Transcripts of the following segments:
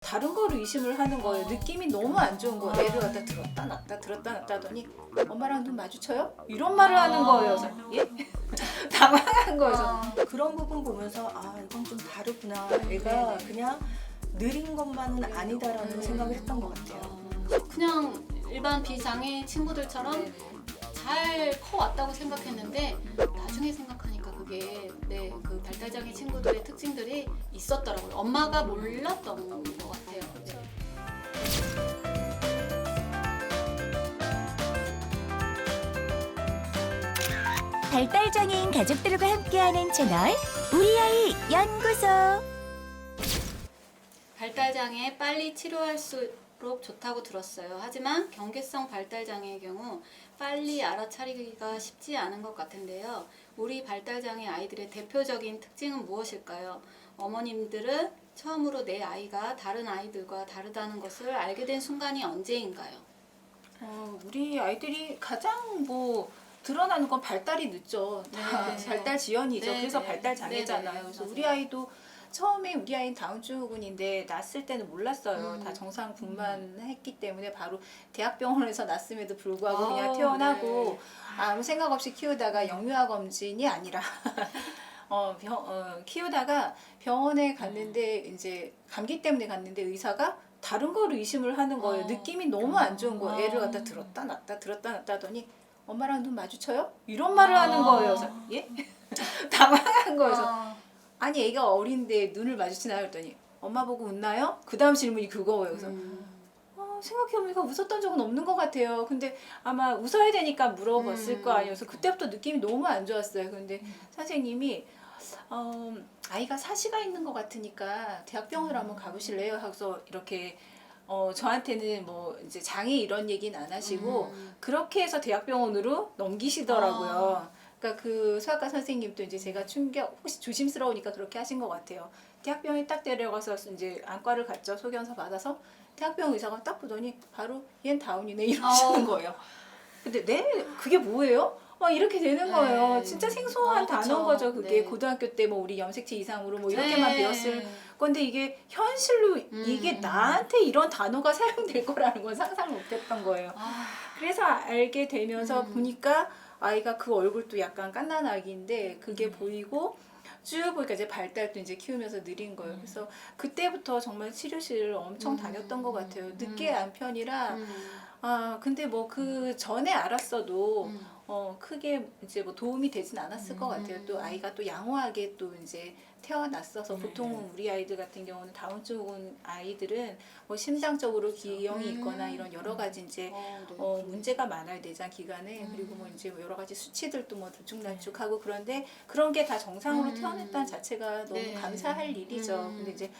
다른 거를 의심을 하는 거예요. 느낌이 너무 안 좋은 거예요. 애를 갖다 들었다 놨다 들었다 놨다 하더니 엄마랑 눈 마주쳐요? 이런 말을 하는 거예요. 그래서 예? 당황한 거예요. 그런 부분 보면서 아 이건 좀 다르구나. 애가 그냥 느린 것만은 아니다라는 생각을 했던 것 같아요. 그냥 일반 비장애 친구들처럼 잘 커왔다고 생각했는데 나중에 생각하니까 그게 그 발달장애 친구들의 특징들이 있었더라고요. 엄마가 몰랐던 것 같아요. 발달장애인 가족들과 함께하는 채널 우리 아이 연구소. 발달장애 빨리 치료할수록 좋다고 들었어요. 하지만 경계성 발달장애의 경우 빨리 알아차리기가 쉽지 않은 것 같은데요. 우리 발달장애 아이들의 대표적인 특징은 무엇일까요? 어머님들은 처음으로 내 아이가 다른 아이들과 다르다는 것을 알게 된 순간이 언제인가요? 우리 아이들이 가장 드러나는 건 발달이 늦죠. 다 네. 발달 지연이죠. 네, 그래서 네. 발달 장애잖아요. 네, 네. 그래서 맞아요. 우리 아이도 처음에 우리 아이는 다운증후군인데 낳았을 때는 몰랐어요. 다 정상 분만했기 때문에 바로 대학병원에서 낳았음에도 불구하고 그냥 태어나고 아무 생각 없이 키우다가 영유아 검진이 아니라 키우다가 병원에 갔는데 이제 감기 때문에 갔는데 의사가 다른 거를 의심을 하는 거예요. 느낌이 너무 안 좋은 거예요. 애를 갖다 들었다 놨다 들었다 놨다 하더니 엄마랑 눈 마주쳐요? 이런 말을 하는 거예요. 그래서 예? 당황한 거예요. 아니 애가 어린데 눈을 마주치나요? 그랬더니 엄마 보고 웃나요? 그 다음 질문이 그거예요. 그래서 생각해보니까 웃었던 적은 없는 것 같아요. 근데 아마 웃어야 되니까 물어봤을 거 아니에요. 그래서 그때부터 느낌이 너무 안 좋았어요. 근데 선생님이 아이가 사시가 있는 것 같으니까 대학병원을 한번 가보실래요? 하고서 이렇게 저한테는 이제 장애 이런 얘기는 안 하시고 그렇게 해서 대학병원으로 넘기시더라고요. 그러니까 그 소아과 선생님도 이제 제가 혹시 조심스러우니까 그렇게 하신 것 같아요. 대학병원에 딱 데려가서 이제 안과를 갔죠. 소견서 받아서 대학병원 의사가 딱 보더니 바로 얜 다운이네 이러시는 거예요. 근데 네? 그게 뭐예요? 이렇게 되는 거예요. 진짜 생소한 단어인 거죠. 그게 고등학교 때 우리 염색체 이상으로 이렇게만 배웠을 건데 이게 현실로 이게 나한테 이런 단어가 사용될 거라는 건 상상을 못했던 거예요. 그래서 알게 되면서 보니까 아이가 그 얼굴도 약간 갓난아기인데 그게 보이고 쭉 보니까 이제 발달도 이제 키우면서 느린 거예요. 그래서 그때부터 정말 치료실을 엄청 다녔던 것 같아요. 늦게 안 편이라 근데 그 전에 알았어도 크게 이제 도움이 되진 않았을 것 같아요. 또 아이가 또 양호하게 또 이제 태어났어서 보통 우리 아이들 같은 경우는 다운증후군 아이들은 심장적으로 기형이 있거나 이런 여러 가지 이제 문제가 많아요. 내장 기관에. 그리고 이제 여러 가지 수치들도 들쭉날쭉하고 그런데 그런 게 다 정상으로 태어났다는 자체가 너무 감사할 일이죠. 근데 이제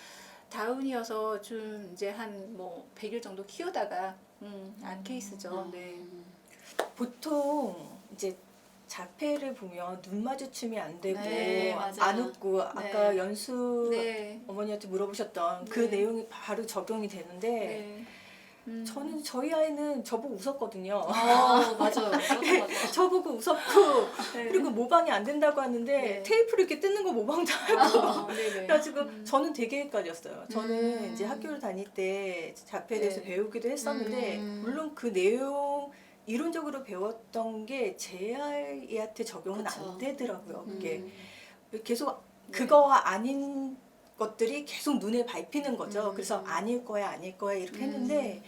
다운이어서 좀 이제 한 100일 정도 키우다가 안 케이스죠. 네. 보통 이제 자폐를 보면 눈 마주침이 안 되고 네, 맞아요. 안 웃고 아까 네. 연수 네. 어머니한테 물어보셨던 그 네. 내용이 바로 적용이 되는데 네. 저는 저희 아이는 저보고 웃었거든요. 맞아요. 저도 맞아요. 저보고 웃었고 그리고 모방이 안 된다고 하는데 네. 테이프를 이렇게 뜯는 거 모방도 하고 네네. 그래가지고 저는 되게 헷갈렸어요. 저는 이제 학교를 다닐 때 자폐에 대해서 네. 배우기도 했었는데 물론 그 내용 이론적으로 배웠던 게 제 아이한테 적용은 그쵸. 안 되더라고요. 그게 계속 그거와 아닌 것들이 계속 눈에 밟히는 거죠. 그래서 아닐 거야 이렇게 했는데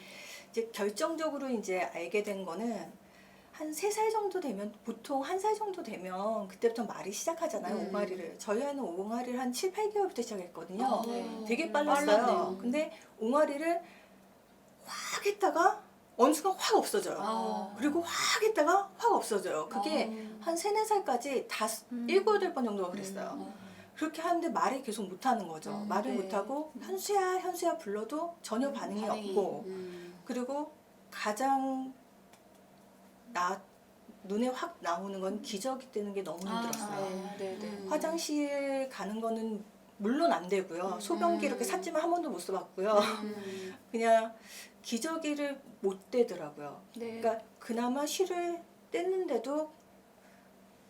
이제 결정적으로 이제 알게 된 거는 한 3살 정도 되면 보통 1살 정도 되면 그때부터 말이 시작하잖아요. 옹알이를. 저희 아이는 옹알이를 한 7, 8개월부터 시작했거든요. 되게 빨랐어요. 빨랐네요. 근데 옹알이를 확 했다가 어느 순간 확 없어져요. 그리고 확 했다가 확 없어져요. 그게 한 3, 4살까지 7, 8번 정도가 그랬어요. 그렇게 하는데 말이 계속 못하는 거죠. 말을 네. 못하고 현수야 불러도 전혀 반응이 없고 그리고 가장 눈에 확 나오는 건 기저귀 떼는 게 너무 힘들었어요. 네네. 화장실 가는 거는 물론 안 되고요. 소변기 이렇게 샀지만 한 번도 못 써봤고요. 그냥 기저귀를 못 떼더라고요. 네. 그러니까 그나마 쉬를 뗐는데도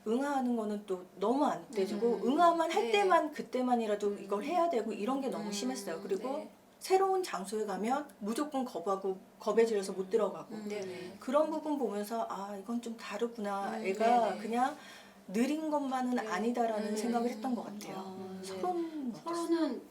응아하는 거는 또 너무 안 떼지고 응아만 할 네. 때만 그때만이라도 이걸 해야 되고 이런 게 너무 심했어요. 그리고 네. 새로운 장소에 가면 무조건 겁에 질려서 못 들어가고 네네. 그런 부분 보면서 아 이건 좀 다르구나. 애가 네네. 그냥 느린 것만은 네. 아니다라는 생각을 했던 것 같아요. 네. 서로는 서로는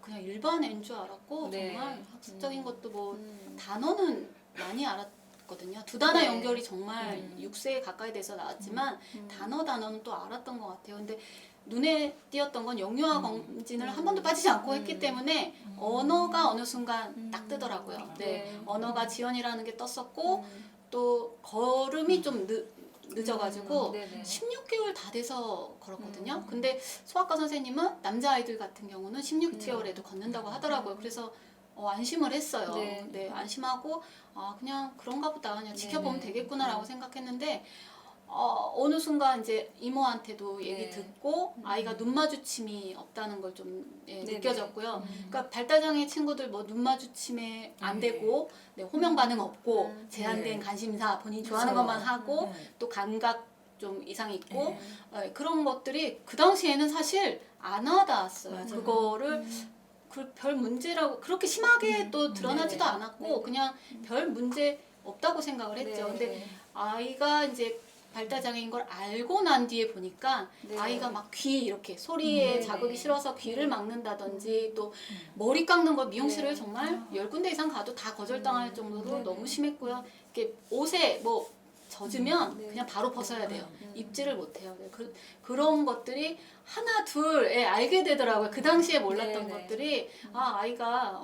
그냥 일반 애인 줄 알았고 네. 정말 학습적인 것도 뭐 음. 단어는 많이 알았거든요. 두 단어 네. 연결이 정말 6세에 가까이 돼서 나왔지만 음. 단어는 또 알았던 것 같아요. 근데 눈에 띄었던 건 영유아 검진을 한 번도 빠지지 않고 했기 때문에 언어가 어느 순간 딱 뜨더라고요. 네. 네. 언어가 지연이라는 게 떴었고 음. 또 걸음이 좀 늦어가지고 네네. 16개월 다 돼서 걸었거든요. 근데 소아과 선생님은 남자아이들 같은 경우는 16개월에도 걷는다고 하더라고요. 그래서 안심을 했어요. 네. 네, 안심하고 그냥 그런가 보다 그냥 지켜보면 네네. 되겠구나라고 생각했는데 어느 순간 이제 이모한테도 얘기 네. 듣고 아이가 눈 마주침이 없다는 걸 좀 네네. 느껴졌고요. 그러니까 발달장애 친구들 뭐 눈 마주침에 안 네. 되고 호명 반응 없고 제한된 네. 관심사 본인이 좋아하는 그렇죠. 것만 하고 네. 또 감각 좀 이상이 있고 네. 그런 것들이 그 당시에는 사실 안 와닿았어요. 맞아요. 그거를 별 문제라고 그렇게 심하게 또 드러나지도 네네. 않았고 네네. 그냥 별 문제 없다고 생각을 했죠. 네. 근데 아이가 이제 발달장애인 걸 알고 난 뒤에 보니까 네. 아이가 막 귀 이렇게 소리에 네. 자극이 싫어서 귀를 네. 막는다든지 또 머리 깎는 거 미용실을 네. 정말 10군데 이상 가도 다 거절당할 정도로 네. 너무 심했고요. 이렇게 옷에 뭐 젖으면 네. 그냥 바로 벗어야 돼요. 입지를 못해요. 네. 그런 것들이 하나 둘 알게 되더라고요. 그 당시에 몰랐던 네. 것들이 아이가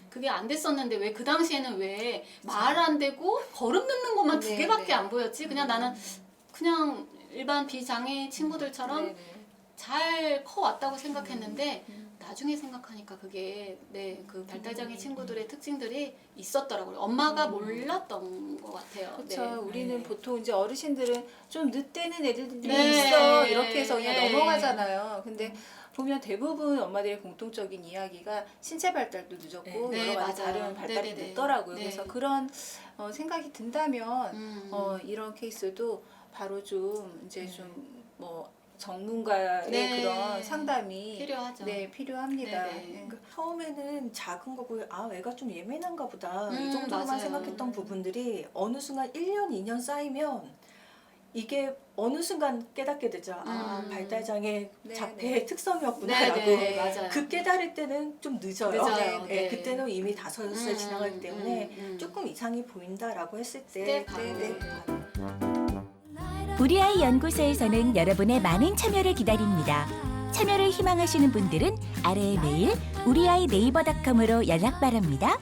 그게 안 됐었는데 왜 그 당시에는 왜 말 안 되고 걸음 넣는 것만 두 네. 개밖에 네. 안 보였지. 그냥 나는 그냥 일반 비장애 친구들처럼 네네. 잘 커왔다고 생각했는데 나중에 생각하니까 그게 그 발달장애 친구들의 특징들이 있었더라고요. 엄마가 몰랐던 것 같아요. 그렇죠. 네. 우리는 네. 보통 이제 어르신들은 좀 늦대는 애들이 네. 있어 이렇게 해서 그냥 네. 넘어가잖아요. 근데 보면 대부분 엄마들의 공통적인 이야기가 신체 발달도 늦었고 네. 여러 가지 맞아요. 다른 발달이 네네네. 늦더라고요. 네. 그래서 그런 생각이 든다면 이런 케이스도 바로 좀 이제 좀 뭐 전문가의 네. 그런 상담이 필요하죠. 네, 필요합니다. 네네. 네. 그러니까 처음에는 작은 거 보고 애가 좀 예민한가 보다 이 맞아요. 정도로만 생각했던 부분들이 어느 순간 1년, 2년 쌓이면 이게 어느 순간 깨닫게 되죠. 발달장애 네, 자폐의 네. 특성이었구나라고. 네, 맞아요. 그 깨달을 때는 좀 늦어요. 늦어요. 네, 네. 그때는 이미 5살 지나가기 때문에 조금 이상이 보인다라고 했을 때 바로. 우리 아이 연구소에서는 여러분의 많은 참여를 기다립니다. 참여를 희망하시는 분들은 아래의 메일 우리아이네이버닷컴으로 연락 바랍니다.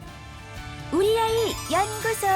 우리 아이 연구소.